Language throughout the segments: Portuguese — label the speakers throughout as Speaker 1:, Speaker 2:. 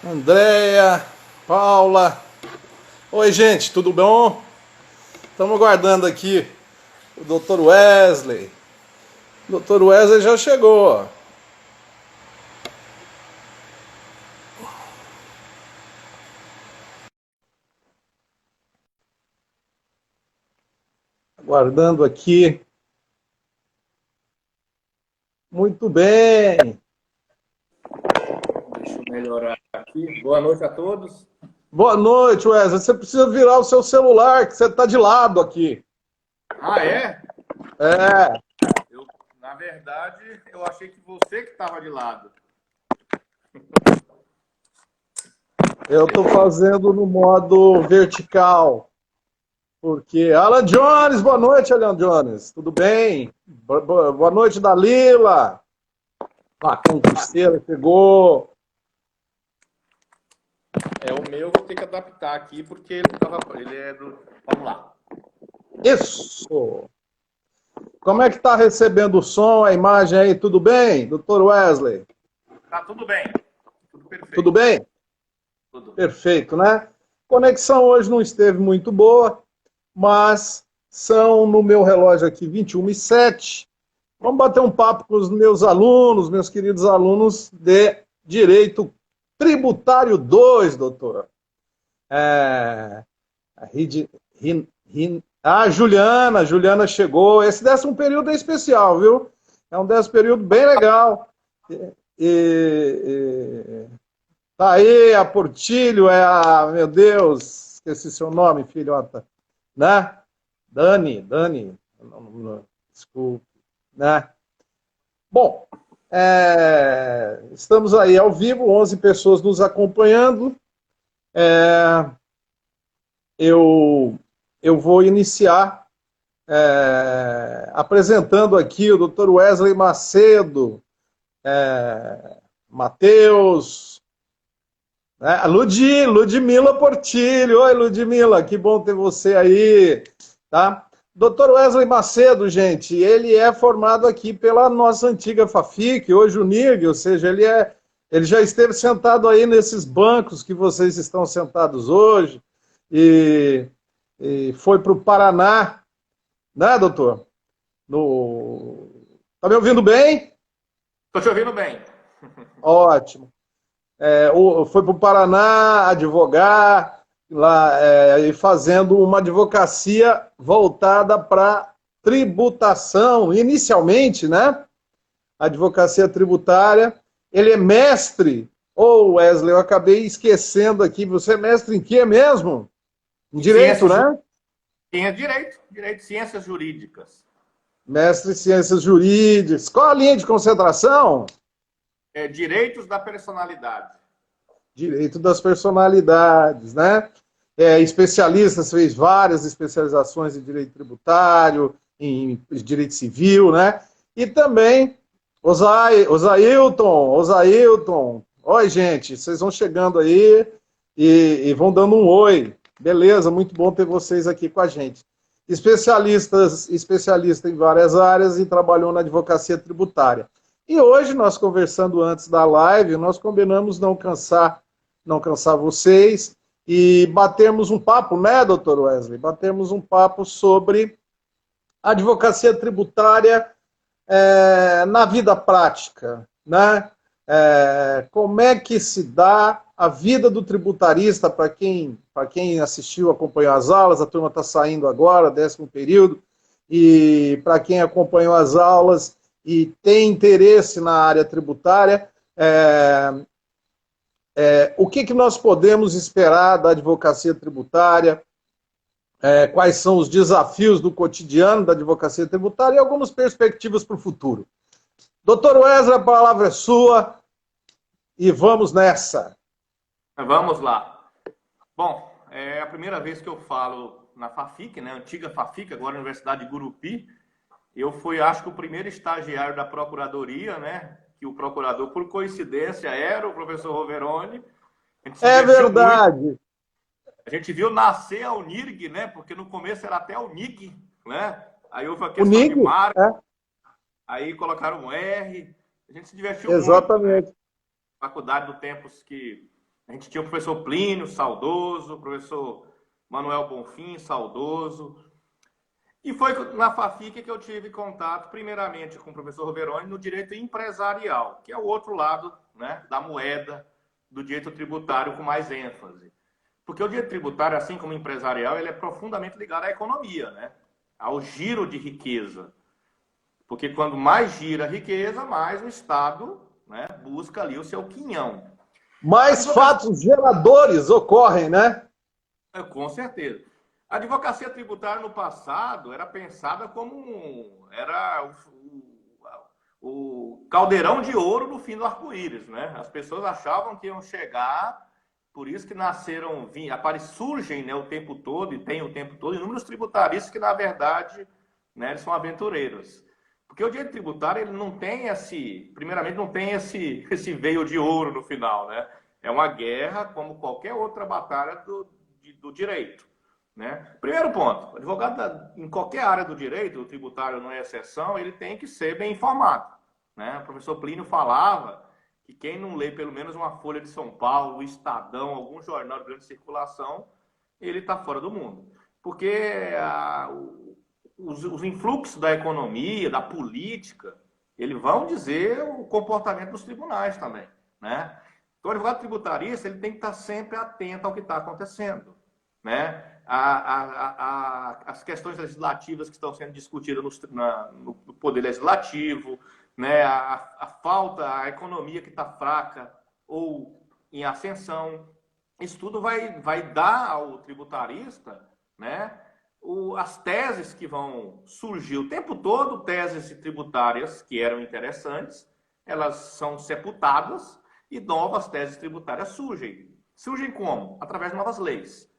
Speaker 1: Andréia, Paula. Oi, gente, tudo bom? Estamos aguardando aqui o Dr. Wesley. O Dr. Wesley já chegou. Aguardando aqui. Muito bem.
Speaker 2: Deixa eu melhorar aqui. Boa noite a todos.
Speaker 1: Boa noite, Wesley. Você precisa virar o seu celular, que você está de lado aqui.
Speaker 2: Ah, é?
Speaker 1: É,
Speaker 2: Na verdade, eu achei que você que estava de lado.
Speaker 1: eu estou fazendo no modo vertical. Porque. Alan Jones, boa noite, Alan Jones. Tudo bem? Boa noite, Dalila. Bacana, Cruzeiro chegou.
Speaker 2: É o meu, vou ter que adaptar aqui porque ele é do. Vamos lá.
Speaker 1: Isso! Como é que está recebendo o som, a imagem aí? Tudo bem, Dr. Wesley?
Speaker 2: Tá tudo bem. Tudo
Speaker 1: Tudo
Speaker 2: perfeito.
Speaker 1: bem?
Speaker 2: Tudo.
Speaker 1: Perfeito, né? Conexão hoje não esteve muito boa, mas são no meu relógio aqui 21h07. Vamos bater um papo com os meus alunos, meus queridos alunos de Direito Tributário 2, doutor. É, Juliana chegou. Esse 10º período é especial, viu? É um 10º período bem legal. Tá aí, a Portilho, meu Deus, esqueci seu nome, filhota, né? Dani, desculpe, né? Bom, estamos aí ao vivo, 11 pessoas nos acompanhando. Eu vou iniciar apresentando aqui o Dr. Wesley Macedo, Matheus, né? Ludmila Portilho. Oi, Ludmila, que bom ter você aí, tá? Dr. Wesley Macedo, gente, ele é formado aqui pela nossa antiga FAFIC, hoje o NIRG, ou seja, ele já esteve sentado aí nesses bancos que vocês estão sentados hoje, e, e foi para o Paraná, né, doutor? Tá me ouvindo bem?
Speaker 2: Estou te ouvindo bem.
Speaker 1: Ótimo. Foi para o Paraná advogar lá, e fazendo uma advocacia voltada para tributação, inicialmente, né? Advocacia tributária. Ele é mestre. Wesley, eu acabei esquecendo aqui. Você é mestre em quê mesmo? Em direito,
Speaker 2: Ciências,
Speaker 1: né?
Speaker 2: direito, ciências jurídicas.
Speaker 1: Mestre em ciências jurídicas. Qual a linha de concentração?
Speaker 2: Direitos da personalidade.
Speaker 1: Direito das personalidades, né? Especialistas, fez várias especializações em direito tributário, em direito civil, né? E também Osailton. Oi, gente, vocês vão chegando aí e vão dando um oi. Beleza, muito bom ter vocês aqui com a gente. Especialista em várias áreas e trabalhou na advocacia tributária. E hoje, nós conversando antes da live, nós combinamos não cansar vocês e batermos um papo, né, doutor Wesley? Batermos um papo sobre advocacia tributária na vida prática, né? Como é que se dá a vida do tributarista para quem assistiu, acompanhou as aulas, a turma está saindo agora, 10º período, e para quem acompanhou as aulas e tem interesse na área tributária, o que nós podemos esperar da advocacia tributária, quais são os desafios do cotidiano da advocacia tributária e algumas perspectivas para o futuro. Doutor Wesley, a palavra é sua e vamos nessa.
Speaker 2: Vamos lá. Bom, é a primeira vez que eu falo na FAFIC, né? Antiga FAFIC, agora Universidade de Gurupi. Eu fui, acho que, o primeiro estagiário da Procuradoria, né? Que o procurador, por coincidência, era o professor Roveroni. A gente se
Speaker 1: É
Speaker 2: divertiu muito.
Speaker 1: verdade.
Speaker 2: A gente viu nascer a UNIRG, né? Porque no começo era até a UNIG, né? Aí houve a
Speaker 1: O
Speaker 2: questão de
Speaker 1: NIG?
Speaker 2: marca, aí colocaram um R. A gente se divertiu muito, né?
Speaker 1: Exatamente.
Speaker 2: Faculdade do tempos que A gente tinha o professor Plínio, saudoso, o professor Manuel Bonfim, saudoso. E foi na FAFIC que eu tive contato, primeiramente, com o professor Veroni no direito empresarial, que é o outro lado, né, da moeda do direito tributário com mais ênfase. Porque o direito tributário, assim como o empresarial, ele é profundamente ligado à economia, né, ao giro de riqueza. Porque quando mais gira a riqueza, mais o Estado, né, busca ali o seu quinhão.
Speaker 1: Mais fatos geradores ocorrem, né?
Speaker 2: Com certeza. A advocacia tributária no passado era pensada como era o caldeirão de ouro no fim do arco-íris, né? As pessoas achavam que iam chegar, por isso que nasceram, surgem, né, o tempo todo, e tem o tempo todo, inúmeros tributaristas que, na verdade, né, eles são aventureiros. Porque o direito tributário, ele não tem primeiramente, não tem esse veio de ouro no final, né? É uma guerra como qualquer outra batalha do direito. Né? Primeiro ponto, o advogado em qualquer área do direito, o tributário não é exceção, ele tem que ser bem informado. Né? O professor Plínio falava que quem não lê pelo menos uma Folha de São Paulo, o Estadão, algum jornal de grande circulação, ele está fora do mundo. Porque os influxos da economia, da política, eles vão dizer o comportamento dos tribunais também. Né? Então, o advogado tributarista ele tem que estar sempre atento ao que está acontecendo. Né? As questões legislativas que estão sendo discutidas no Poder Legislativo, né? A economia que está fraca ou em ascensão. Isso tudo vai dar ao tributarista, né, as teses que vão surgir o tempo todo, teses tributárias que eram interessantes, elas são sepultadas e novas teses tributárias surgem. Surgem como? Através de novas leis.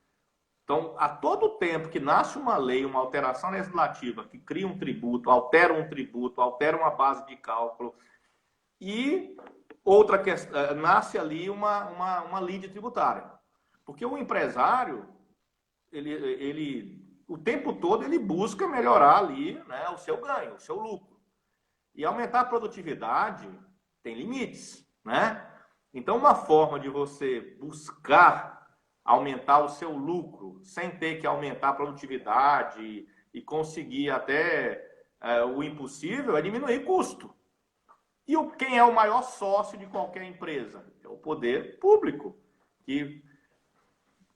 Speaker 2: Então, a todo tempo que nasce uma lei, uma alteração legislativa que cria um tributo, altera uma base de cálculo e outra questão, nasce ali uma lide tributária. Porque o empresário, ele o tempo todo ele busca melhorar ali, né, o seu ganho, o seu lucro. E aumentar a produtividade tem limites, né? Então, uma forma de você buscar aumentar o seu lucro, sem ter que aumentar a produtividade e conseguir até o impossível, é diminuir custo. E quem é o maior sócio de qualquer empresa? É o poder público, que,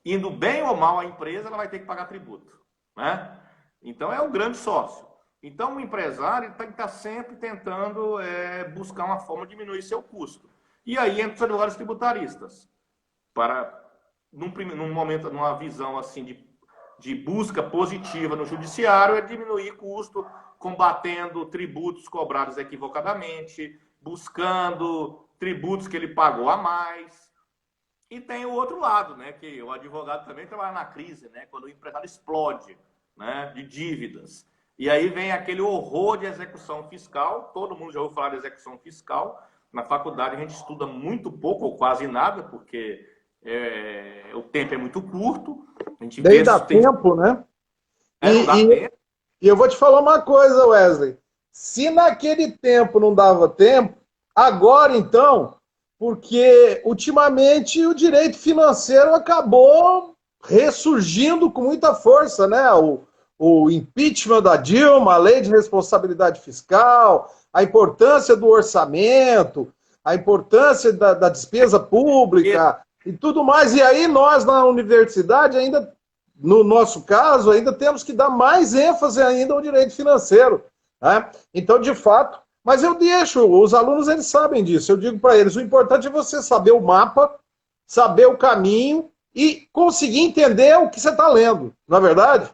Speaker 2: indo bem ou mal a empresa, ela vai ter que pagar tributo. Né? Então, é o grande sócio. Então, o empresário tem que estar sempre tentando buscar uma forma de diminuir seu custo. E aí entra os advogados tributaristas, para num momento, numa visão assim de busca positiva no judiciário, é diminuir custo, combatendo tributos cobrados equivocadamente, buscando tributos que ele pagou a mais. E tem o outro lado, né, que o advogado também trabalha na crise, né, quando o empresário explode, né, de dívidas. E aí vem aquele horror de execução fiscal, todo mundo já ouviu falar de execução fiscal. Na faculdade a gente estuda muito pouco ou quase nada, porque o tempo é muito curto. A gente
Speaker 1: Daí dá tempo, né?
Speaker 2: Não dá tempo.
Speaker 1: E eu vou te falar uma coisa, Wesley. Se naquele tempo não dava tempo, agora então, porque ultimamente o direito financeiro acabou ressurgindo com muita força, né? O impeachment da Dilma, a lei de responsabilidade fiscal, a importância do orçamento, a importância da despesa pública e tudo mais. E aí nós na universidade ainda, no nosso caso, ainda temos que dar mais ênfase ainda ao direito financeiro. Né? Então, de fato, mas eu deixo, os alunos eles sabem disso, eu digo para eles, o importante é você saber o mapa, saber o caminho e conseguir entender o que você está lendo, não é verdade?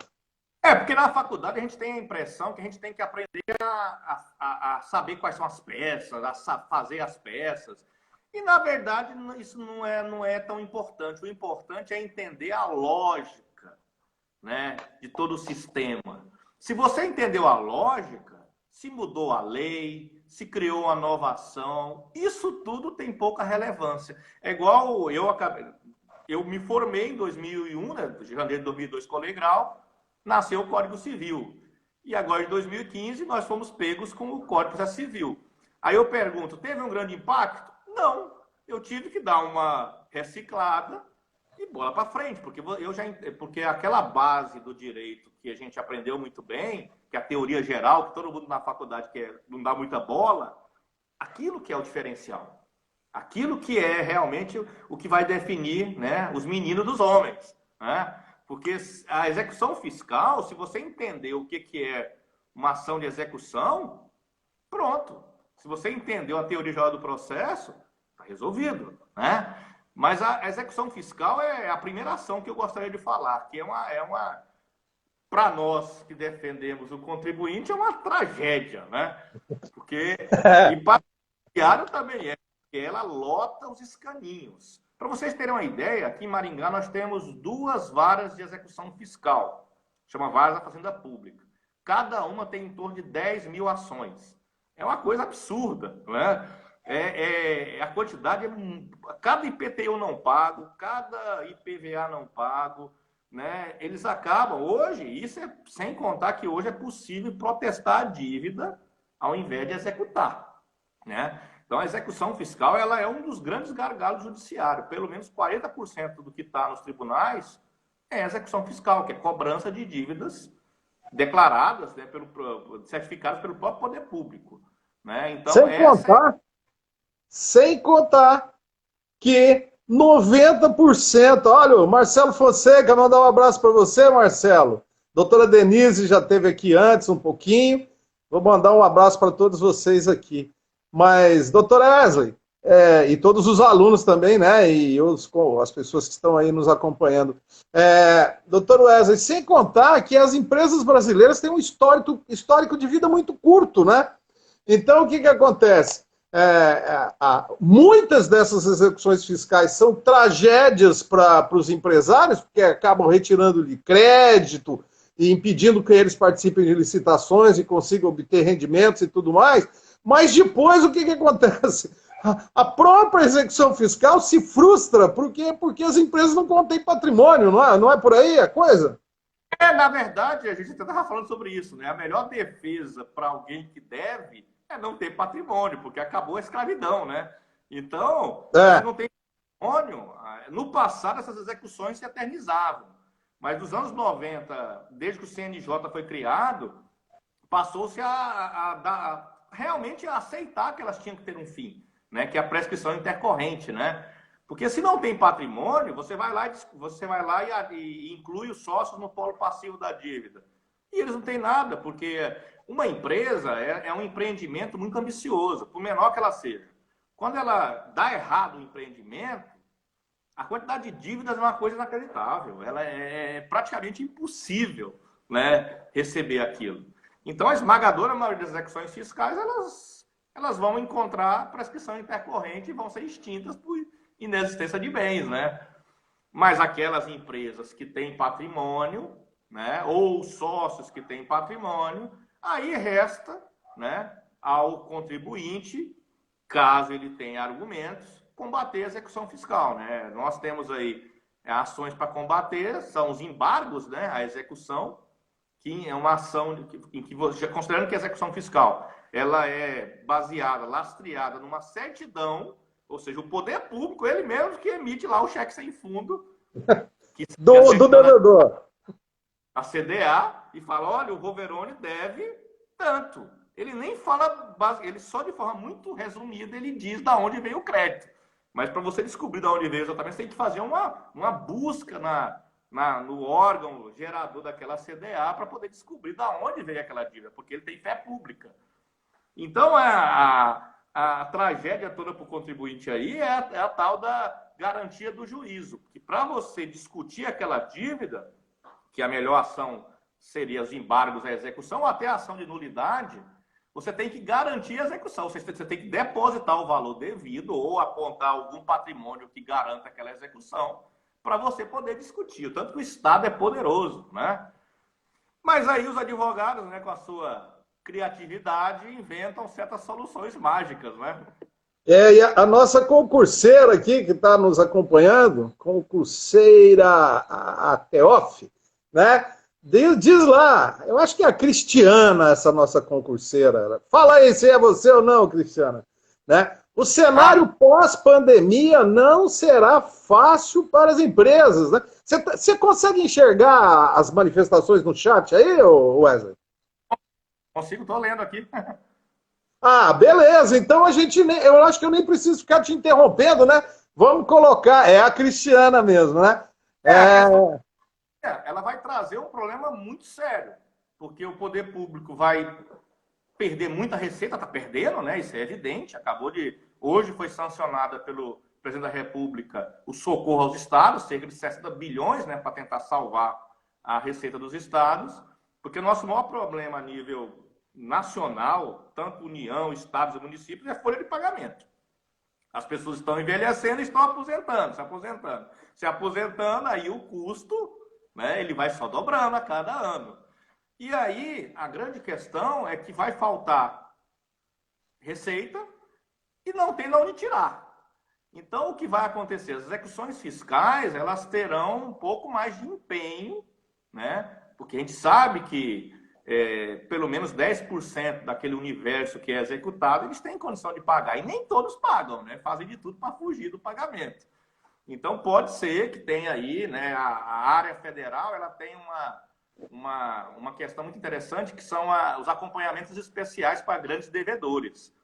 Speaker 2: Porque na faculdade a gente tem a impressão que a gente tem que aprender a saber quais são as peças, a fazer as peças. E, na verdade, isso não é tão importante. O importante é entender a lógica, né, de todo o sistema. Se você entendeu a lógica, se mudou a lei, se criou uma nova ação, isso tudo tem pouca relevância. É igual eu me formei em 2001, né, em janeiro de 2002 com o Lei Grau, nasceu o Código Civil. E agora, em 2015, nós fomos pegos com o Código Civil. Aí eu pergunto, teve um grande impacto? Não. eu tive que dar uma reciclada e bola para frente, porque aquela base do direito que a gente aprendeu muito bem, que é a teoria geral, que todo mundo na faculdade não dá muita bola, aquilo que é o diferencial. Aquilo que é realmente o que vai definir, né, os meninos dos homens. Né? Porque a execução fiscal, se você entender o que é uma ação de execução, pronto. Se você entendeu a teoria geral do processo, está resolvido. Né? Mas a execução fiscal é a primeira ação que eu gostaria de falar, que para nós que defendemos o contribuinte, é uma tragédia, né? Porque, e para o diário também porque ela lota os escaninhos. Para vocês terem uma ideia, aqui em Maringá nós temos 2 varas de execução fiscal, chama Varas da Fazenda Pública. Cada uma tem em torno de 10 mil ações. É uma coisa absurda, né? A quantidade, cada IPTU não pago, cada IPVA não pago, né? Eles acabam, hoje, isso é sem contar que hoje é possível protestar a dívida ao invés de executar, né? Então, a execução fiscal ela é um dos grandes gargalos do judiciário. Pelo menos 40% do que está nos tribunais é execução fiscal, que é cobrança de dívidas declaradas, né, certificadas pelo próprio poder público. Né? Então,
Speaker 1: sem contar que 90%, olha, o Marcelo Fonseca, mandar um abraço para você, Marcelo. Doutora Denise já esteve aqui antes um pouquinho. Vou mandar um abraço para todos vocês aqui. Mas, doutor Wesley, e todos os alunos também, né, e as pessoas que estão aí nos acompanhando. Doutor Wesley, sem contar que as empresas brasileiras têm um histórico de vida muito curto, né? Então, o que acontece? Muitas dessas execuções fiscais são tragédias para os empresários, porque acabam retirando-lhe crédito e impedindo que eles participem de licitações e consigam obter rendimentos e tudo mais. Mas depois o que acontece? A própria execução fiscal se frustra, porque as empresas não contêm patrimônio, não é por aí a coisa?
Speaker 2: Na verdade, a gente até estava falando sobre isso, né? A melhor defesa para alguém que deve é não ter patrimônio, porque acabou a escravidão, né? Então, se não tem patrimônio, no passado essas execuções se eternizavam. Mas nos anos 90, desde que o CNJ foi criado, passou-se realmente a aceitar que elas tinham que ter um fim, né? Que é a prescrição intercorrente, né? Porque se não tem patrimônio, você vai lá e inclui os sócios no polo passivo da dívida. E eles não têm nada, porque uma empresa é um empreendimento muito ambicioso, por menor que ela seja. Quando ela dá errado o empreendimento, a quantidade de dívidas é uma coisa inacreditável. Ela é praticamente impossível, né, receber aquilo. Então, a esmagadora maioria das execuções fiscais, elas vão encontrar prescrição intercorrente e vão ser extintas por inexistência de bens, né? Mas aquelas empresas que têm patrimônio, né, ou sócios que têm patrimônio, aí resta, né, ao contribuinte, caso ele tenha argumentos, combater a execução fiscal, né? Nós temos aí ações para combater, são os embargos, né, a execução, que é uma ação em que você, considerando que a execução fiscal ela é baseada, lastreada numa certidão, ou seja, o poder público, ele mesmo que emite lá o cheque sem fundo
Speaker 1: do devedor.
Speaker 2: A CDA e fala, olha, o Roveroni deve tanto. Ele nem fala, ele só de forma muito resumida, ele diz de onde veio o crédito. Mas para você descobrir de onde veio exatamente, você tem que fazer uma busca no órgão gerador daquela CDA para poder descobrir de onde veio aquela dívida, porque ele tem fé pública. Então, a tragédia toda para o contribuinte aí é a tal da garantia do juízo. Que para você discutir aquela dívida, que a melhor ação seria os embargos à execução, ou até a ação de nulidade, você tem que garantir a execução. Você tem que depositar o valor devido ou apontar algum patrimônio que garanta aquela execução para você poder discutir. Tanto que o Estado é poderoso, né? Mas aí os advogados, né, com a sua criatividade, inventam certas soluções mágicas, né?
Speaker 1: E a nossa concurseira aqui, que está nos acompanhando, concurseira a Teof, né? Diz lá, eu acho que é a Cristiana, essa nossa concurseira. Fala aí se é você ou não, Cristiana. Né? O cenário pós-pandemia não será fácil para as empresas, né? Você consegue enxergar as manifestações no chat aí, Wesley?
Speaker 2: Consigo, estou lendo aqui.
Speaker 1: Ah, beleza. Então eu acho que eu nem preciso ficar te interrompendo, né? Vamos colocar, é a Cristiana mesmo, né?
Speaker 2: Ela vai trazer um problema muito sério, porque o poder público vai perder muita receita, está perdendo, né? Isso é evidente. Hoje foi sancionada pelo presidente da República o socorro aos estados, cerca de 60 bilhões, né, para tentar salvar a receita dos estados, porque o nosso maior problema a nível nacional, tanto União, estados e municípios, é folha de pagamento. As pessoas estão envelhecendo e estão se aposentando, aí o custo, né, ele vai só dobrando a cada ano. E aí, a grande questão é que vai faltar receita e não tem de onde tirar. Então, o que vai acontecer? As execuções fiscais, elas terão um pouco mais de empenho, né? Porque a gente sabe que pelo menos 10% daquele universo que é executado, eles têm condição de pagar. E nem todos pagam, né? Fazem de tudo para fugir do pagamento. Então, pode ser que tenha aí, né? A área federal, ela tem uma questão muito interessante, que são os acompanhamentos especiais para grandes devedores.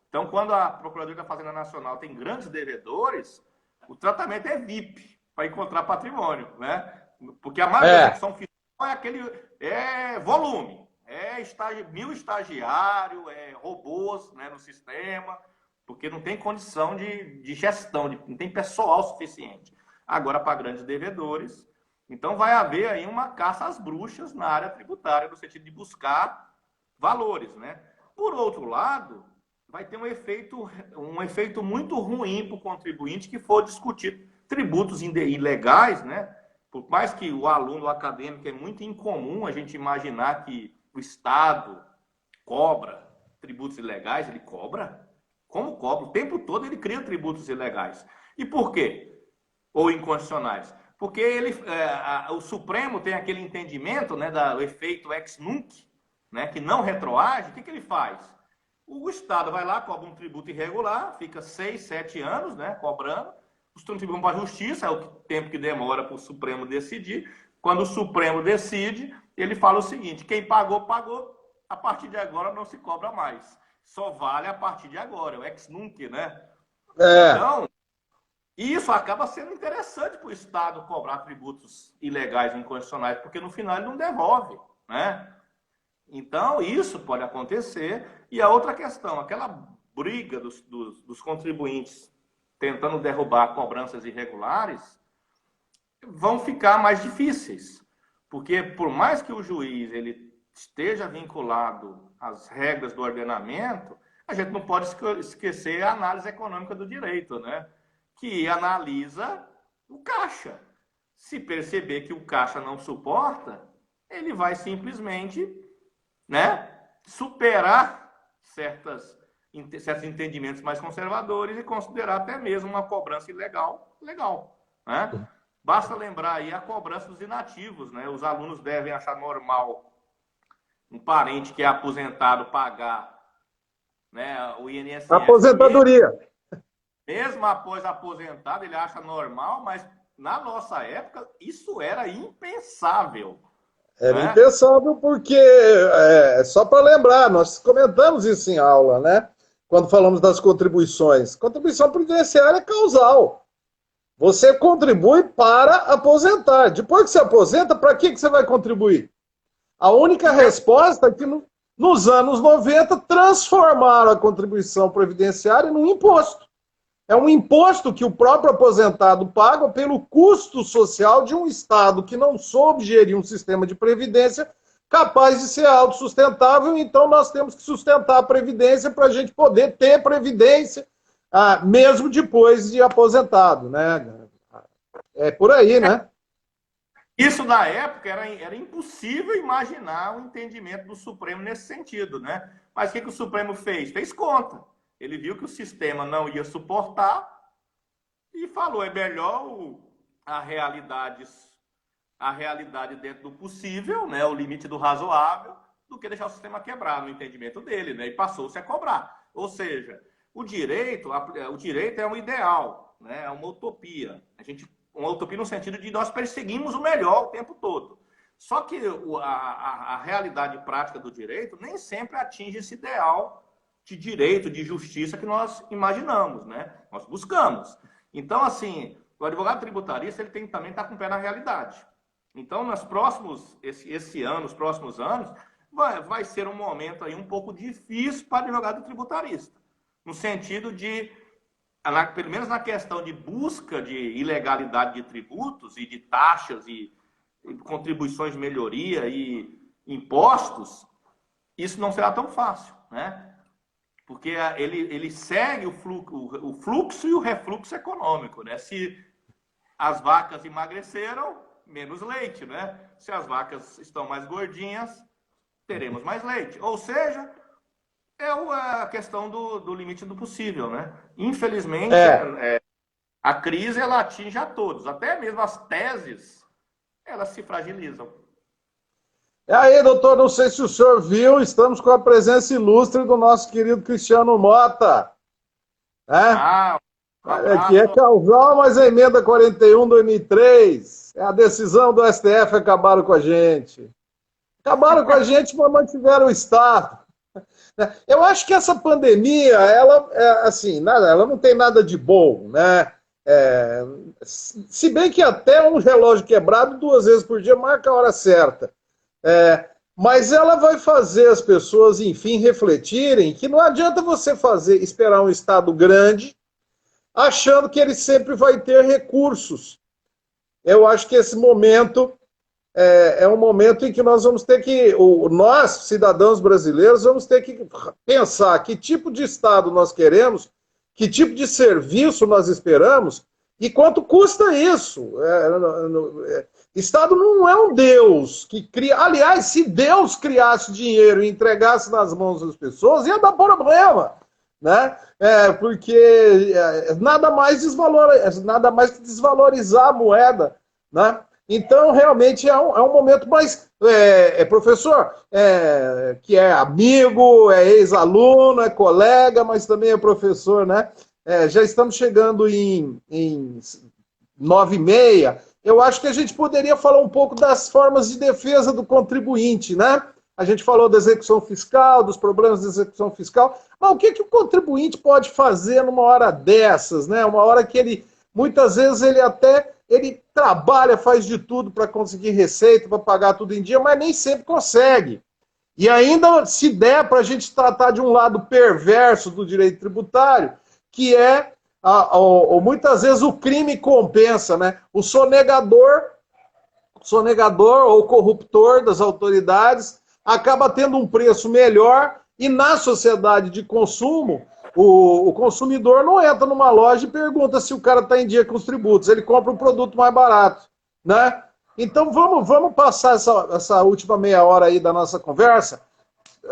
Speaker 2: Então, quando a Procuradoria da Fazenda Nacional tem grandes devedores, o tratamento é VIP, para encontrar patrimônio, né? Porque a maioria da execução fiscal é volume, mil estagiários, robôs, né, no sistema, porque não tem condição de gestão, não tem pessoal suficiente. Agora, para grandes devedores, então vai haver aí uma caça às bruxas na área tributária, no sentido de buscar valores, né? Por outro lado, vai ter um efeito muito ruim para o contribuinte que for discutir tributos ilegais, né? Por mais que o aluno o acadêmico é muito incomum a gente imaginar que o Estado cobra tributos ilegais, ele cobra? Como cobra? O tempo todo ele cria tributos ilegais. E por quê? Ou inconstitucionais? Porque o Supremo tem aquele entendimento, né, do efeito ex nunc, né, que não retroage. O que ele faz? O Estado vai lá, cobra um tributo irregular, fica 6, 7 anos, né, cobrando. Os tributos vão para a justiça, é o tempo que demora para o Supremo decidir. Quando o Supremo decide, ele fala o seguinte: quem pagou, pagou, a partir de agora não se cobra mais. Só vale a partir de agora, é o ex nunc, né? Então, isso acaba sendo interessante para o Estado cobrar tributos ilegais e inconstitucionais, porque no final ele não devolve, né? Então, isso pode acontecer. E a outra questão, aquela briga dos contribuintes tentando derrubar cobranças irregulares, vão ficar mais difíceis. Porque, por mais que o juiz ele esteja vinculado às regras do ordenamento, a gente não pode esquecer a análise econômica do direito, né? Que analisa o caixa. Se perceber que o caixa não suporta, ele vai simplesmente, né, superar certos entendimentos mais conservadores e considerar até mesmo uma cobrança ilegal, legal, né? Basta lembrar aí a cobrança dos inativos, né? Os alunos devem achar normal um parente que é aposentado pagar, né, o INSS.
Speaker 1: Aposentadoria.
Speaker 2: Mesmo após aposentado, ele acha normal, mas na nossa época isso era impensável.
Speaker 1: Era impensável porque, só para lembrar, nós comentamos isso em aula, né? Quando falamos das contribuições. Contribuição previdenciária é causal. Você contribui para aposentar. Depois que você aposenta, para que você vai contribuir? A única resposta é que nos anos 90 transformaram a contribuição previdenciária num imposto. É um imposto que o próprio aposentado paga pelo custo social de um Estado que não soube gerir um sistema de previdência capaz de ser autossustentável. Então, nós temos que sustentar a previdência para a gente poder ter previdência, mesmo depois de aposentado, né? É por aí, né?
Speaker 2: Isso, na época, era impossível imaginar o entendimento do Supremo nesse sentido, né? Mas o que o Supremo fez? Fez conta. Ele viu que o sistema não ia suportar e falou: é melhor a realidade dentro do possível, né, o limite do razoável, do que deixar o sistema quebrar, no entendimento dele, né? E passou-se a cobrar. Ou seja, O direito é um ideal, né? É uma utopia. Uma utopia no sentido de nós perseguimos o melhor o tempo todo. Só que a realidade prática do direito nem sempre atinge esse ideal de direito, de justiça que nós imaginamos, né? Nós buscamos. Então, assim, o advogado tributarista ele tem que também estar com o pé na realidade. Então, esse ano, os próximos anos, vai ser um momento aí um pouco difícil para o advogado tributarista, no sentido de, pelo menos na questão de busca de ilegalidade de tributos e de taxas e contribuições de melhoria e impostos, isso não será tão fácil, né? Porque ele segue o fluxo e o refluxo econômico, né? Se as vacas emagreceram, menos leite, né? Se as vacas estão mais gordinhas, teremos mais leite. Ou seja, é a questão do limite do possível, né? Infelizmente, a crise ela atinge a todos, até mesmo as teses, elas se fragilizam.
Speaker 1: E aí, doutor, não sei se o senhor viu, estamos com a presença ilustre do nosso querido Cristiano Mota. Que é causal, mas a emenda 41, 2003. É a decisão do STF, acabaram com a gente. Acabaram com a gente, mas mantiveram o Estado. Eu acho que essa pandemia, ela não tem nada de bom, né? Se bem que até um relógio quebrado 2 vezes por dia marca a hora certa. Mas ela vai fazer as pessoas, enfim, refletirem que não adianta você esperar um Estado grande achando que ele sempre vai ter recursos. Eu acho que esse momento é um momento em que nós vamos ter que, nós, cidadãos brasileiros, vamos ter que pensar que tipo de Estado nós queremos, que tipo de serviço nós esperamos e quanto custa isso. Estado não é um Deus que cria. Aliás, se Deus criasse dinheiro e entregasse nas mãos das pessoas, ia dar problema, né? Porque nada mais que desvalorizar a moeda, né? Então, realmente, é um momento mais... professor, que é amigo, é ex-aluno, é colega, mas também é professor, né? Já estamos chegando em 9h30. Eu acho que a gente poderia falar um pouco das formas de defesa do contribuinte, né? A gente falou da execução fiscal, dos problemas da execução fiscal, mas o que o contribuinte pode fazer numa hora dessas, né? Uma hora que muitas vezes ele trabalha, faz de tudo para conseguir receita, para pagar tudo em dia, mas nem sempre consegue. E ainda, se der para a gente tratar de um lado perverso do direito tributário, que é, muitas vezes, o crime compensa, né? O sonegador ou corruptor das autoridades acaba tendo um preço melhor e, na sociedade de consumo, o consumidor não entra numa loja e pergunta se o cara está em dia com os tributos. Ele compra um produto mais barato, né? Então, vamos passar essa última meia hora aí da nossa conversa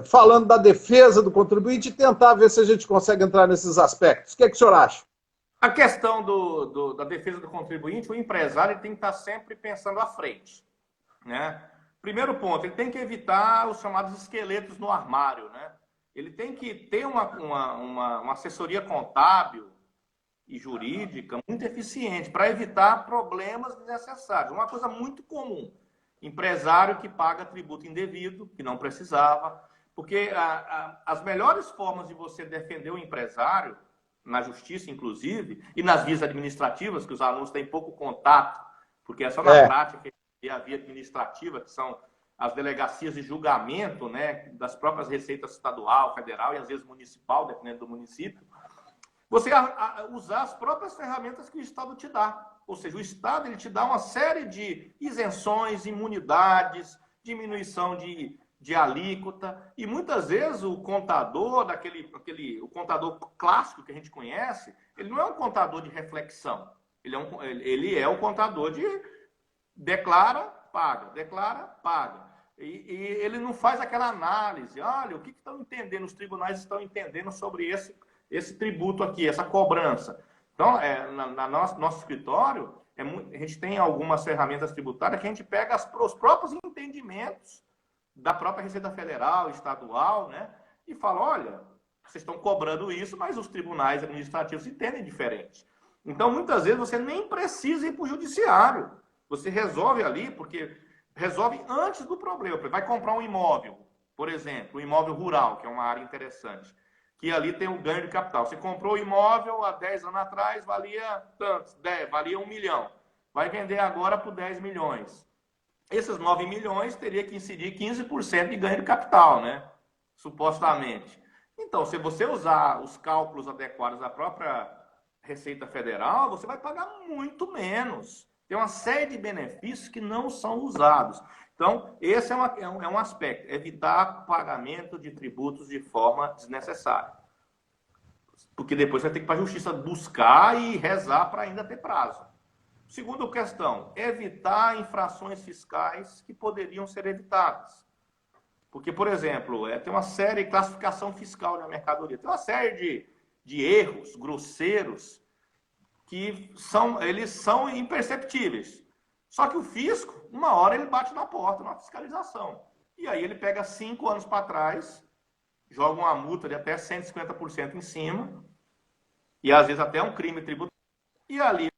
Speaker 1: falando da defesa do contribuinte e tentar ver se a gente consegue entrar nesses aspectos. O que o senhor acha?
Speaker 2: A questão da defesa do contribuinte, o empresário tem que estar sempre pensando à frente, né? Primeiro ponto, ele tem que evitar os chamados esqueletos no armário, né? Ele tem que ter uma assessoria contábil e jurídica muito eficiente para evitar problemas desnecessários. Uma coisa muito comum, empresário que paga tributo indevido, que não precisava, porque as melhores formas de você defender o empresário, na justiça inclusive, e nas vias administrativas, que os alunos têm pouco contato, porque é só na prática que a via administrativa, que são as delegacias de julgamento, né, das próprias receitas estadual, federal e às vezes municipal, dependendo do município, você usar as próprias ferramentas que o Estado te dá. Ou seja, o Estado ele te dá uma série de isenções, imunidades, diminuição de alíquota, e muitas vezes o contador, o contador clássico que a gente conhece, ele não é um contador de reflexão, ele é o contador de declara, paga, declara, paga. E ele não faz aquela análise, olha, o que estão entendendo, os tribunais estão entendendo sobre esse tributo aqui, essa cobrança. Então, nosso escritório, a gente tem algumas ferramentas tributárias que a gente pega os próprios entendimentos da própria Receita Federal, estadual, né? E fala, olha, vocês estão cobrando isso, mas os tribunais administrativos entendem diferente. Então, muitas vezes, você nem precisa ir para o judiciário. Você resolve ali, porque resolve antes do problema. Vai comprar um imóvel, por exemplo, um imóvel rural, que é uma área interessante, que ali tem um ganho de capital. Você comprou o imóvel há 10 anos atrás, valia tantos, valia 1 milhão. Vai vender agora por 10 milhões. Esses 9 milhões teria que incidir 15% de ganho de capital, né? Supostamente. Então, se você usar os cálculos adequados da própria Receita Federal, você vai pagar muito menos. Tem uma série de benefícios que não são usados. Então, esse é um aspecto, evitar pagamento de tributos de forma desnecessária. Porque depois você vai ter que ir para a justiça buscar e rezar para ainda ter prazo. Segunda questão, evitar infrações fiscais que poderiam ser evitadas. Porque, por exemplo, tem uma série de classificação fiscal na mercadoria. Tem uma série de erros grosseiros que eles são imperceptíveis. Só que o fisco, uma hora ele bate na porta, na fiscalização. E aí ele pega 5 anos para trás, joga uma multa de até 150% em cima, e às vezes até um crime tributário, e ali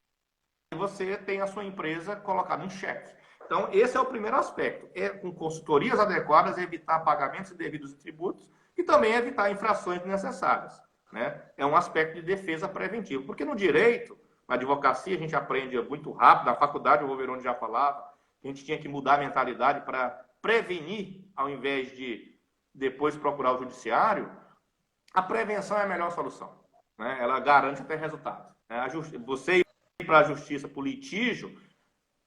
Speaker 2: você tem a sua empresa colocada em xeque. Então, esse é o primeiro aspecto. É com consultorias adequadas, evitar pagamentos indevidos de tributos e também evitar infrações desnecessárias, né? É um aspecto de defesa preventiva. Porque no direito, na advocacia, a gente aprende muito rápido. Na faculdade, o Roveroni já falava, a gente tinha que mudar a mentalidade para prevenir, ao invés de depois procurar o judiciário. A prevenção é a melhor solução, né? Ela garante até resultado, né? Você ir para a justiça por litígio,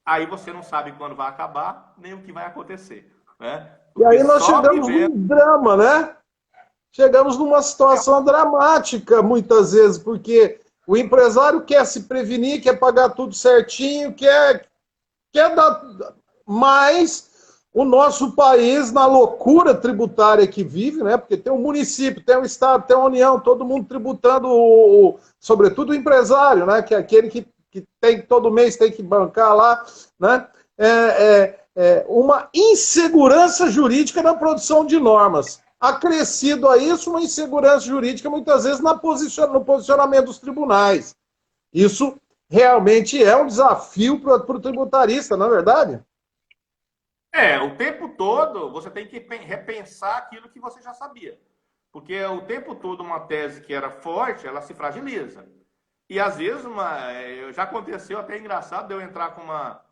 Speaker 2: aí você não sabe quando vai acabar, nem o que vai acontecer, né?
Speaker 1: E aí nós chegamos num drama, né? Chegamos numa situação dramática, muitas vezes, porque o empresário quer se prevenir, quer pagar tudo certinho, quer dar... Mas o nosso país, na loucura tributária que vive, né? Porque tem o município, tem o estado, tem a União, todo mundo tributando, sobretudo o empresário, né? Que é aquele que tem todo mês tem que bancar lá, né? Uma insegurança jurídica na produção de normas. Acrescido a isso, uma insegurança jurídica, muitas vezes, no posicionamento dos tribunais. Isso realmente é um desafio para o tributarista, não é verdade?
Speaker 2: O tempo todo você tem que repensar aquilo que você já sabia. Porque o tempo todo uma tese que era forte, ela se fragiliza. E às vezes, já aconteceu, até engraçado, de eu entrar com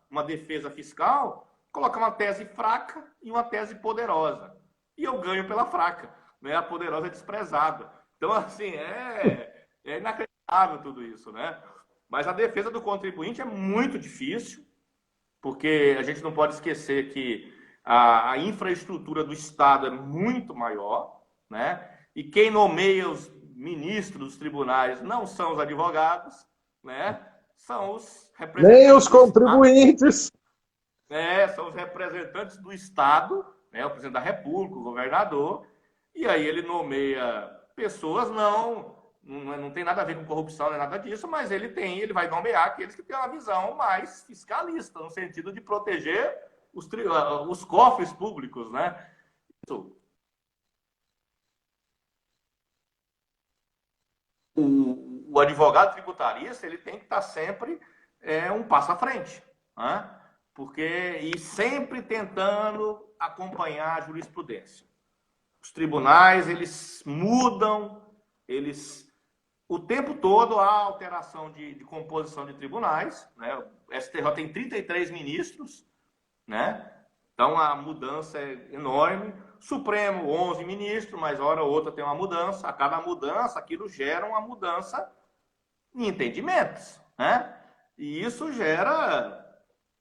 Speaker 2: uma defesa fiscal, colocar uma tese fraca e uma tese poderosa. E eu ganho pela fraca, né? A poderosa é desprezada. Então, assim, é inacreditável tudo isso, né? Mas a defesa do contribuinte é muito difícil, porque a gente não pode esquecer que a infraestrutura do Estado é muito maior, né? E quem nomeia os ministros dos tribunais não são os advogados, né? São os representantes.
Speaker 1: Nem os contribuintes.
Speaker 2: São os representantes do Estado, né? O presidente da República, o governador, e aí ele nomeia pessoas, não tem nada a ver com corrupção, nem nada disso, mas ele vai nomear aqueles que têm uma visão mais fiscalista, no sentido de proteger os cofres públicos, né? O advogado tributarista ele tem que estar sempre um passo à frente, né? E sempre tentando acompanhar a jurisprudência. Os tribunais, eles mudam, o tempo todo há alteração de composição de tribunais, né? O STJ tem 33 ministros, né? Então a mudança é enorme. Supremo, 11 ministros, mas hora ou outra tem uma mudança. A cada mudança, aquilo gera uma mudança em entendimentos, né? E isso gera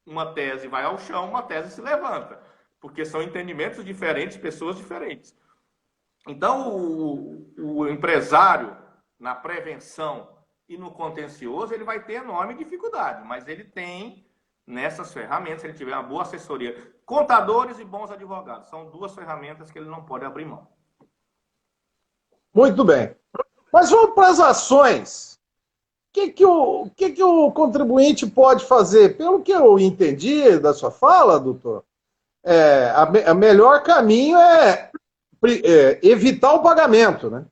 Speaker 2: uma tese vai ao chão, uma tese se levanta, porque são entendimentos diferentes, pessoas diferentes. Então, o empresário, na prevenção e no contencioso, ele vai ter enorme dificuldade, mas ele tem, nessas ferramentas, se ele tiver uma boa assessoria, contadores e bons advogados, são duas ferramentas que ele não pode abrir mão.
Speaker 1: Muito bem. Mas vamos para as ações. O que o contribuinte pode fazer? Pelo que eu entendi da sua fala, doutor, o melhor caminho é evitar o pagamento, né?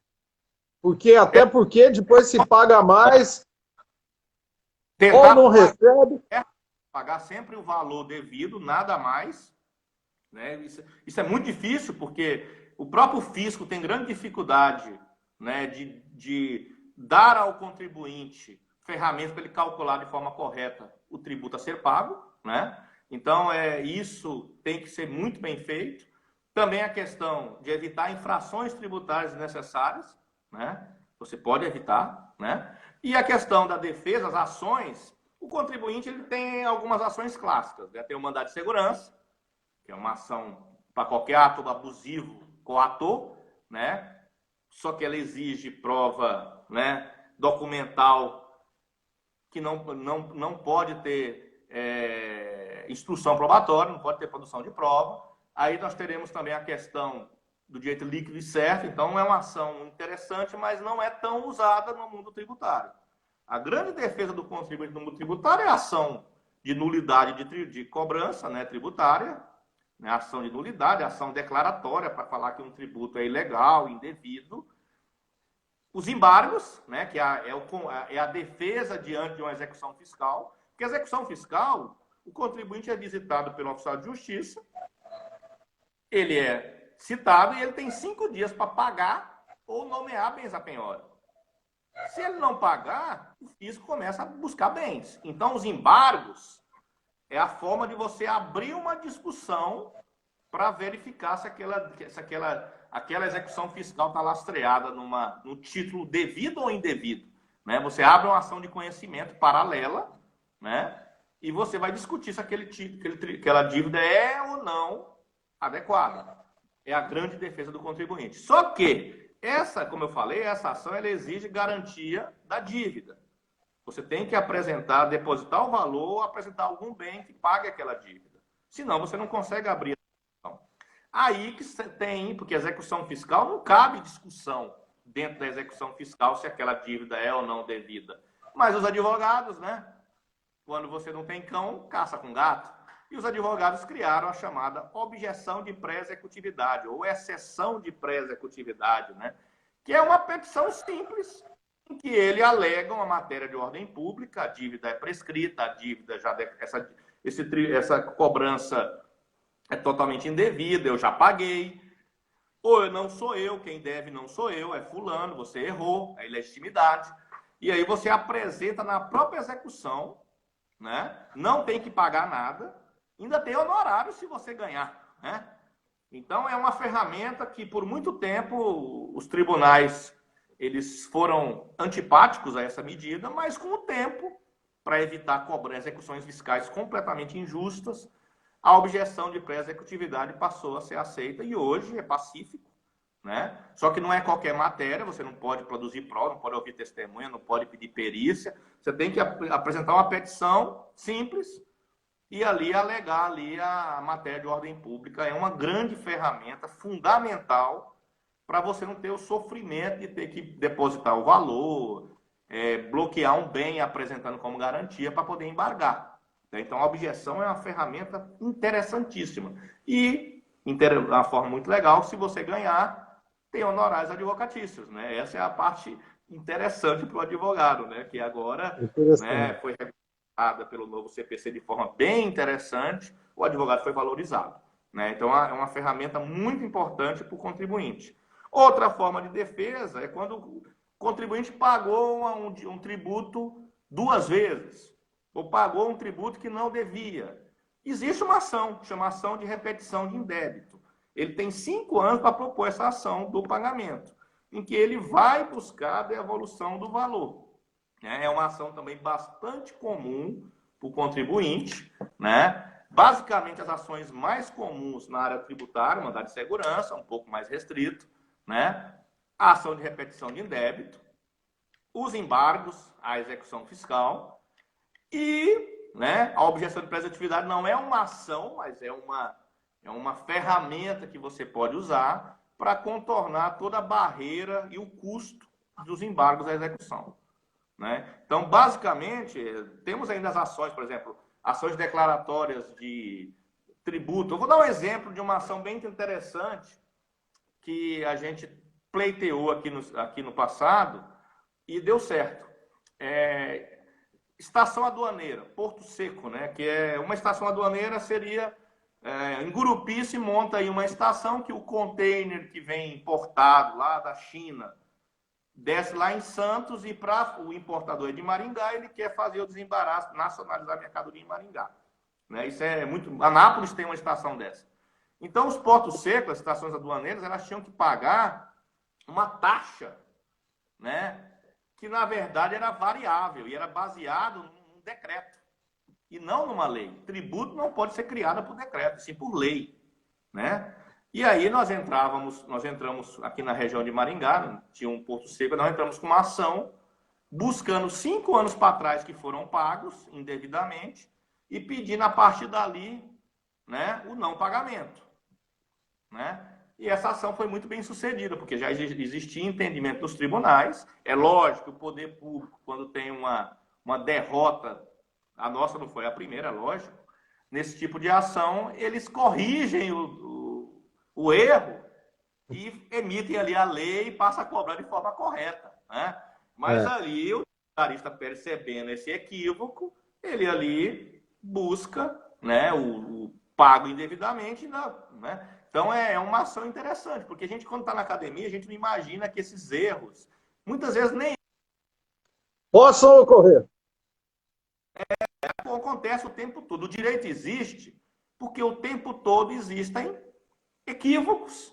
Speaker 1: Até porque depois se paga mais
Speaker 2: Tentar
Speaker 1: ou não recebe.
Speaker 2: pagar sempre o valor devido, nada mais. Né? Isso é muito difícil, porque o próprio fisco tem grande dificuldade, né, de dar ao contribuinte ferramentas para ele calcular de forma correta o tributo a ser pago. Né? Então, isso tem que ser muito bem feito. Também a questão de evitar infrações tributárias desnecessárias, né? Você pode evitar, né? E a questão da defesa, as ações, o contribuinte ele tem algumas ações clássicas, né? Tem o mandado de segurança, que é uma ação para qualquer ato abusivo coator, né? Só que ela exige prova, né, documental, que não pode ter instrução probatória, não pode ter produção de prova. Aí nós teremos também a questão do direito líquido e certo. Então, é uma ação interessante, mas não é tão usada no mundo tributário. A grande defesa do contribuinte no mundo tributário é a ação de nulidade de cobrança, né, tributária, né, ação de nulidade, ação declaratória para falar que um tributo é ilegal, indevido. Os embargos, né, que é a defesa diante de uma execução fiscal. Porque a execução fiscal, o contribuinte é visitado pelo oficial de justiça, ele é citado e ele tem 5 dias para pagar ou nomear bens a penhora. Se ele não pagar, o fisco começa a buscar bens. Então, os embargos é a forma de você abrir uma discussão para verificar se aquela execução fiscal está lastreada no título devido ou indevido. Né? Você abre uma ação de conhecimento paralela, né? E você vai discutir se aquela dívida é ou não adequada. É a grande defesa do contribuinte. Só que como eu falei, essa ação ela exige garantia da dívida. Você tem que depositar o valor ou apresentar algum bem que pague aquela dívida. Senão, você não consegue abrir a ação. Aí que você tem, porque a execução fiscal não cabe discussão dentro da execução fiscal se aquela dívida é ou não devida. Mas os advogados, né? Quando você não tem cão, caça com gato. E os advogados criaram a chamada objeção de pré-executividade, ou exceção de pré-executividade, né? Que é uma petição simples, em que ele alega uma matéria de ordem pública, a dívida é prescrita, a dívida essa cobrança é totalmente indevida, eu já paguei, ou não sou eu, quem deve não sou eu, é fulano, você errou, é ilegitimidade. E aí você apresenta na própria execução, né? Não tem que pagar nada, ainda tem honorário se você ganhar, né? Então, é uma ferramenta que, por muito tempo, os tribunais eles foram antipáticos a essa medida, mas com o tempo, para evitar execuções fiscais completamente injustas, a objeção de pré-executividade passou a ser aceita e hoje é pacífico, né? Só que não é qualquer matéria, você não pode produzir prova, não pode ouvir testemunha, não pode pedir perícia, você tem que apresentar uma petição simples e ali alegar ali a matéria de ordem pública. É uma grande ferramenta fundamental para você não ter o sofrimento de ter que depositar o valor, bloquear um bem apresentando como garantia para poder embargar. Então, a objeção é uma ferramenta interessantíssima. E, uma forma muito legal, se você ganhar, tem honorários advocatícios, né? Essa é a parte interessante para o advogado, né? Que agora, né, foi regulada pelo novo CPC de forma bem interessante, o advogado foi valorizado, né? Então, é uma ferramenta muito importante para o contribuinte. Outra forma de defesa é quando o contribuinte pagou um tributo 2 vezes, ou pagou um tributo que não devia. Existe uma ação, chama ação de repetição de indébito. Ele tem 5 anos para propor essa ação do pagamento, em que ele vai buscar a devolução do valor. É uma ação também bastante comum para o contribuinte, né? Basicamente, as ações mais comuns na área tributária, mandado de segurança, um pouco mais restrito, né? A ação de repetição de indébito, os embargos, a execução fiscal e, né, a objeção de pré-executividade não é uma ação, mas é uma ferramenta que você pode usar para contornar toda a barreira e o custo dos embargos à execução, né? Então, basicamente, temos ainda as ações, por exemplo, ações declaratórias de tributo. Eu vou dar um exemplo de uma ação bem interessante que a gente pleiteou aqui no passado e deu certo. Estação aduaneira, Porto Seco, né? Que é uma estação aduaneira seria... em Gurupi se monta aí uma estação que o container que vem importado lá da China desce lá em Santos e para o importador de Maringá, ele quer fazer o desembaraço, nacionalizar a mercadoria em Maringá. Né? Isso é muito... Anápolis tem uma estação dessa. Então, os portos secos, as estações aduaneiras, elas tinham que pagar uma taxa, né? Que, na verdade, era variável e era baseado num decreto e não numa lei. Tributo não pode ser criado por decreto, sim por lei, né? E aí nós entramos aqui na região de Maringá, tinha um porto seco, nós entramos com uma ação buscando 5 anos para trás que foram pagos indevidamente e pedindo a partir dali, né, o não pagamento, né? E essa ação foi muito bem sucedida, porque já existia entendimento dos tribunais. É lógico que o poder público, quando tem uma derrota, a nossa não foi a primeira, lógico, nesse tipo de ação, eles corrigem o erro e emitem ali a lei e passam a cobrar de forma correta, né? Mas ali o tributarista, percebendo esse equívoco, ele ali busca, né, o pago indevidamente, né? Então é uma ação interessante, porque a gente, quando está na academia, a gente não imagina que esses erros, muitas vezes nem
Speaker 1: possam ocorrer.
Speaker 2: Acontece o tempo todo. O direito existe porque o tempo todo existem equívocos,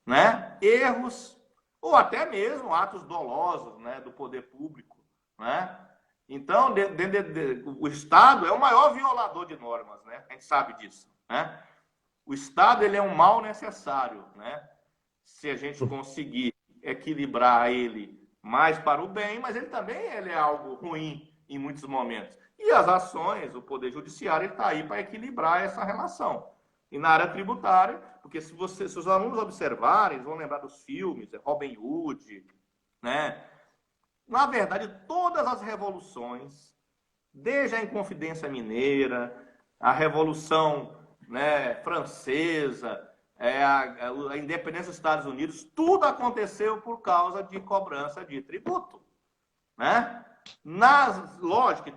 Speaker 2: né? Erros, ou até mesmo atos dolosos, né, do poder público, né? Então, o Estado é o maior violador de normas, né? A gente sabe disso, né? O Estado, ele é um mal necessário, né? Se a gente conseguir equilibrar ele mais para o bem, mas ele é algo ruim em muitos momentos. E as ações, o Poder Judiciário está aí para equilibrar essa relação. E na área tributária, porque se os alunos observarem, eles vão lembrar dos filmes, Robin Hood, né? Na verdade, todas as revoluções, desde a Inconfidência Mineira, a Revolução, né, Francesa, a independência dos Estados Unidos, tudo aconteceu por causa de cobrança de tributo, né? Lógico que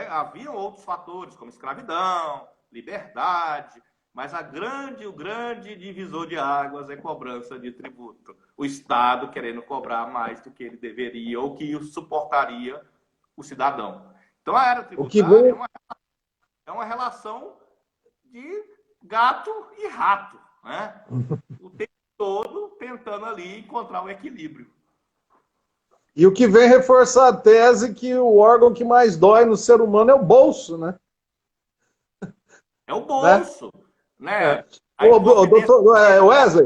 Speaker 2: haviam outros fatores, como escravidão, liberdade, mas o grande divisor de águas é cobrança de tributo. O Estado querendo cobrar mais do que ele deveria ou que suportaria o cidadão. Então, a área tributária é uma relação de gato e rato, né? O tempo todo tentando ali encontrar o equilíbrio.
Speaker 1: E o que vem reforçar a tese que o órgão que mais dói no ser humano é o bolso, né?
Speaker 2: É o bolso, né?
Speaker 1: Doutor Wesley,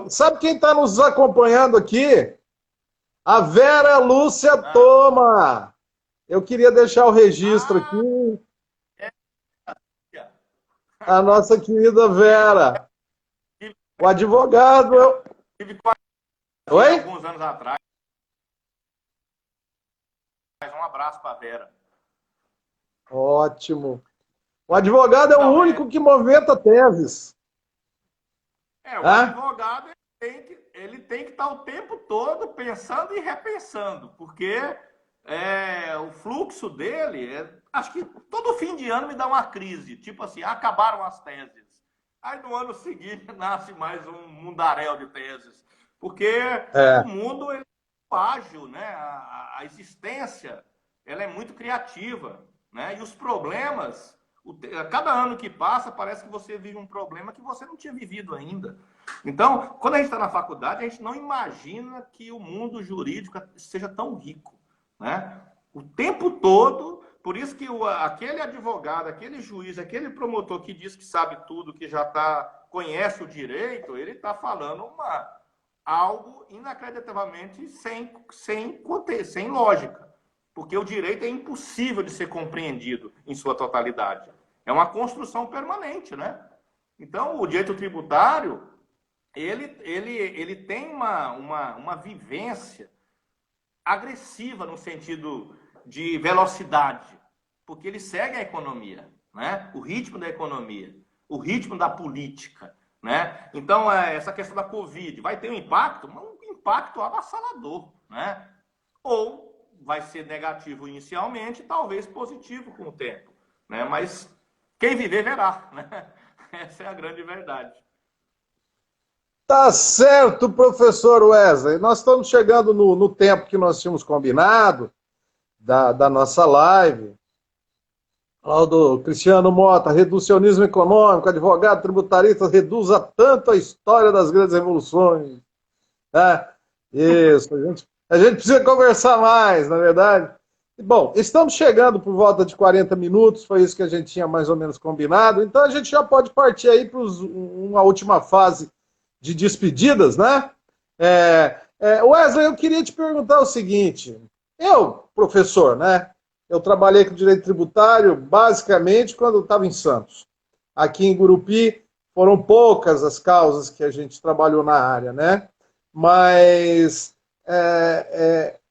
Speaker 1: sabe quem está nos acompanhando aqui? A Vera Lúcia Toma. Eu queria deixar o registro aqui. A nossa querida Vera. O advogado...
Speaker 2: Tive
Speaker 1: Oi?
Speaker 2: alguns anos atrás. Um abraço para a Vera.
Speaker 1: Ótimo. O advogado é o único que movimenta teses.
Speaker 2: O advogado ele tem que estar o tempo todo pensando e repensando, porque o fluxo dele, acho que todo fim de ano me dá uma crise, tipo assim, acabaram as teses. Aí no ano seguinte nasce mais um mundaréu de teses, porque o mundo ele é ágil, né? A existência ela é muito criativa, né? E os problemas, cada ano que passa, parece que você vive um problema que você não tinha vivido ainda. Então, quando a gente está na faculdade, a gente não imagina que o mundo jurídico seja tão rico, né? O tempo todo, por isso que aquele advogado, aquele juiz, aquele promotor que diz que sabe tudo, que já conhece o direito, ele está falando algo inacreditavelmente sem lógica. Porque o direito é impossível de ser compreendido em sua totalidade. É uma construção permanente, né? Então, o direito tributário, ele tem uma vivência agressiva no sentido de velocidade, porque ele segue a economia, né? O ritmo da economia, o ritmo da política, né? Então, essa questão da Covid vai ter um impacto avassalador, né? Ou vai ser negativo inicialmente, talvez positivo com o tempo, né? Mas quem viver verá, né? Essa é a grande verdade.
Speaker 1: Tá certo, professor Wesley. Nós estamos chegando no tempo que nós tínhamos combinado da nossa live. Lá do Cristiano Mota, reducionismo econômico, advogado tributarista, reduza tanto a história das grandes revoluções. Né? Isso, a gente precisa conversar mais, na verdade. Bom, estamos chegando por volta de 40 minutos, foi isso que a gente tinha mais ou menos combinado, então a gente já pode partir aí para uma última fase de despedidas, né? Wesley, eu queria te perguntar o seguinte, professor, né? Eu trabalhei com direito tributário basicamente quando eu estava em Santos. Aqui em Gurupi foram poucas as causas que a gente trabalhou na área, né? Mas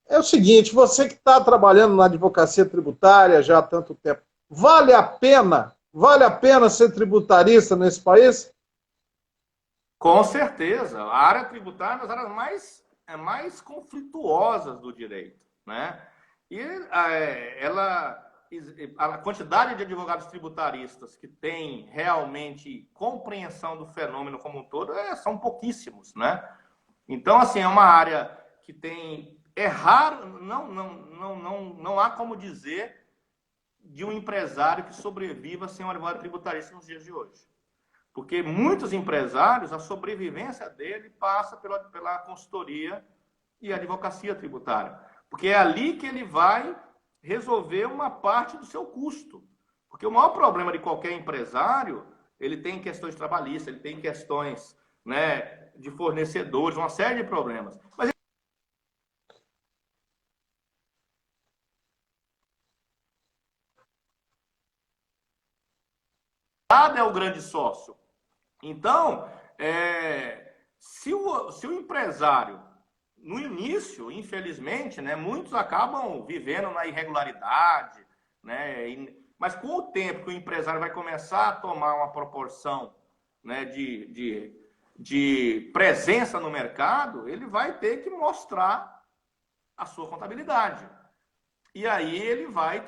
Speaker 1: é o seguinte, você que está trabalhando na advocacia tributária já há tanto tempo, vale a pena ser tributarista nesse país?
Speaker 2: Com certeza. A área tributária é uma das áreas mais conflituosas do direito, né? E a quantidade de advogados tributaristas que têm realmente compreensão do fenômeno como um todo são pouquíssimos, né? Então, assim, é uma área que tem... É raro, não há como dizer de um empresário que sobreviva sem um advogado tributarista nos dias de hoje. Porque muitos empresários, a sobrevivência dele passa pela consultoria e advocacia tributária. Porque é ali que ele vai resolver uma parte do seu custo. Porque o maior problema de qualquer empresário, ele tem questões trabalhistas, ele tem questões, né, de fornecedores, uma série de problemas. Mas é o grande sócio. Então, se o empresário, no início, infelizmente, né, muitos acabam vivendo na irregularidade, né, mas com o tempo que o empresário vai começar a tomar uma proporção, né, de presença no mercado, ele vai ter que mostrar a sua contabilidade. E aí ele vai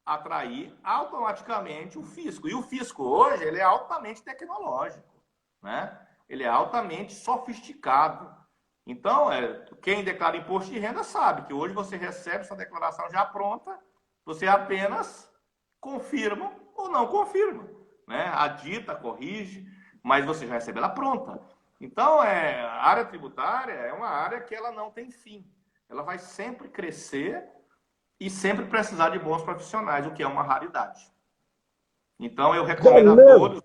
Speaker 2: atrair automaticamente o fisco. E o fisco hoje ele é altamente tecnológico, né? Ele é altamente sofisticado. Então, quem declara imposto de renda sabe que hoje você recebe sua declaração já pronta, você apenas confirma ou não confirma, né? Adita, corrige, mas você já recebe ela pronta. Então, a área tributária é uma área que ela não tem fim. Ela vai sempre crescer e sempre precisar de bons profissionais, o que é uma raridade. Então, eu recomendo a todos.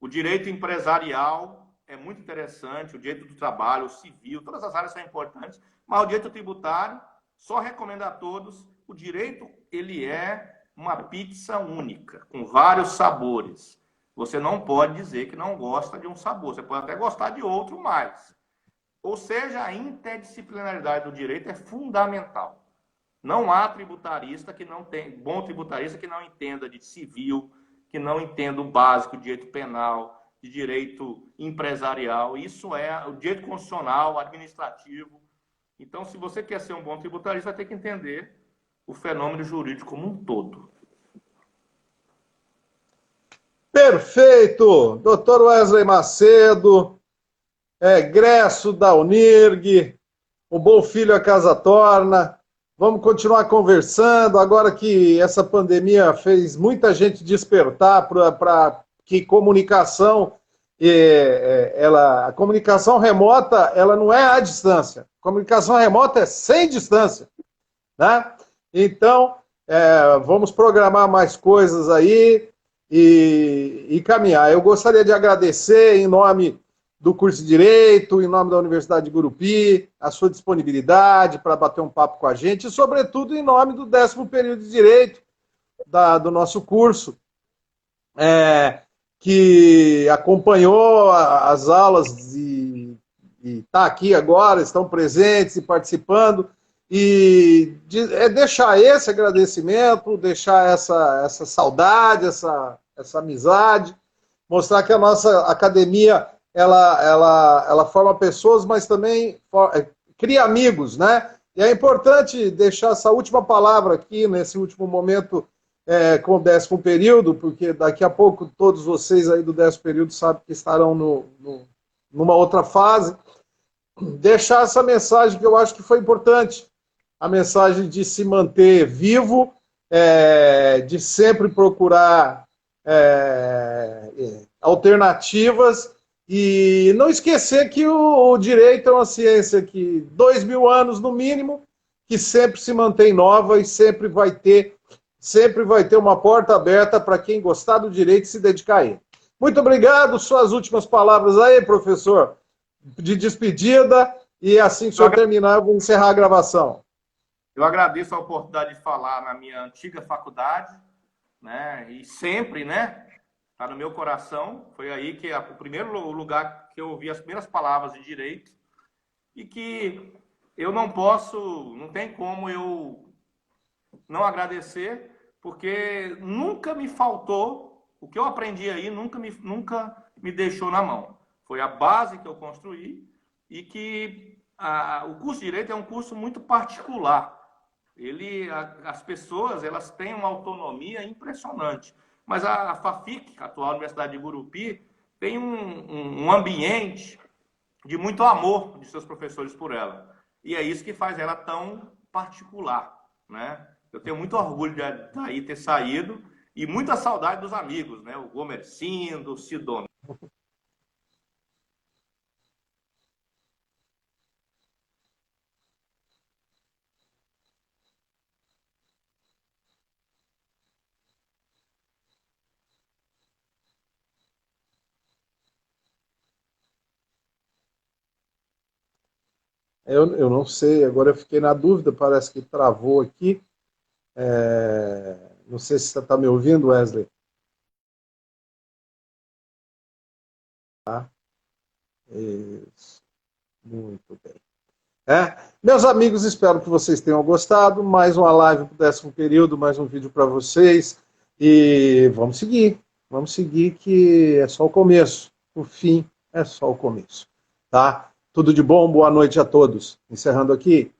Speaker 2: O direito empresarial é muito interessante, o direito do trabalho, o civil, todas as áreas são importantes, mas o direito tributário, só recomendo a todos. O direito, ele é uma pizza única, com vários sabores. Você não pode dizer que não gosta de um sabor, você pode até gostar de outro mais. Ou seja, a interdisciplinaridade do direito é fundamental. Não há tributarista que não tem, bom tributarista que não entenda de civil, que não entenda o básico de direito penal, de direito empresarial. Isso é o direito constitucional, administrativo. Então, se você quer ser um bom tributarista, vai ter que entender o fenômeno jurídico como um todo.
Speaker 1: Perfeito! Dr. Wesley Macedo, egresso da Unirg, o bom filho a casa torna. Vamos continuar conversando, agora que essa pandemia fez muita gente despertar para que comunicação, a comunicação remota, ela não é à distância. Comunicação remota é sem distância, né? Então, vamos programar mais coisas aí e caminhar. Eu gostaria de agradecer em nome do curso de Direito, em nome da Universidade de Gurupi, a sua disponibilidade para bater um papo com a gente, e, sobretudo, em nome do 10º período de Direito do nosso curso, que acompanhou as aulas e está aqui agora, estão presentes e participando, e deixar esse agradecimento, deixar essa saudade, essa amizade, mostrar que a nossa academia ela forma pessoas, mas também cria amigos, né? E é importante deixar essa última palavra aqui, nesse último momento, com o 10º período, porque daqui a pouco todos vocês aí do 10º período sabem que estarão numa outra fase. Deixar essa mensagem que eu acho que foi importante, a mensagem de se manter vivo, de sempre procurar alternativas e não esquecer que o direito é uma ciência que 2000 anos no mínimo, que sempre se mantém nova e sempre vai ter uma porta aberta para quem gostar do direito e se dedicar a ele. Muito obrigado. Suas últimas palavras aí, professor, de despedida, e assim que o senhor terminar, eu vou encerrar a gravação.
Speaker 2: Eu agradeço a oportunidade de falar na minha antiga faculdade, né? E sempre, né? Está no meu coração. Foi aí que o primeiro lugar que eu ouvi as primeiras palavras de direito, e que eu não tem como eu não agradecer, porque nunca me faltou, o que eu aprendi aí nunca me deixou na mão. Foi a base que eu construí, e que o curso de Direito é um curso muito particular. As pessoas elas têm uma autonomia impressionante, mas a FAFIC, a atual Universidade de Gurupi, tem um ambiente de muito amor de seus professores por ela, e é isso que faz ela tão particular, né? Eu tenho muito orgulho de daí ter saído, e muita saudade dos amigos, né? O Gomercindo, o Sidonio.
Speaker 1: Eu não sei, agora eu fiquei na dúvida, parece que travou aqui. Não sei se você está me ouvindo, Wesley. Tá? Isso. Muito bem. Meus amigos, espero que vocês tenham gostado. Mais uma live para o 10º período, mais um vídeo para vocês. E vamos seguir que é só o começo. O fim é só o começo. Tá? Tudo de bom, boa noite a todos. Encerrando aqui.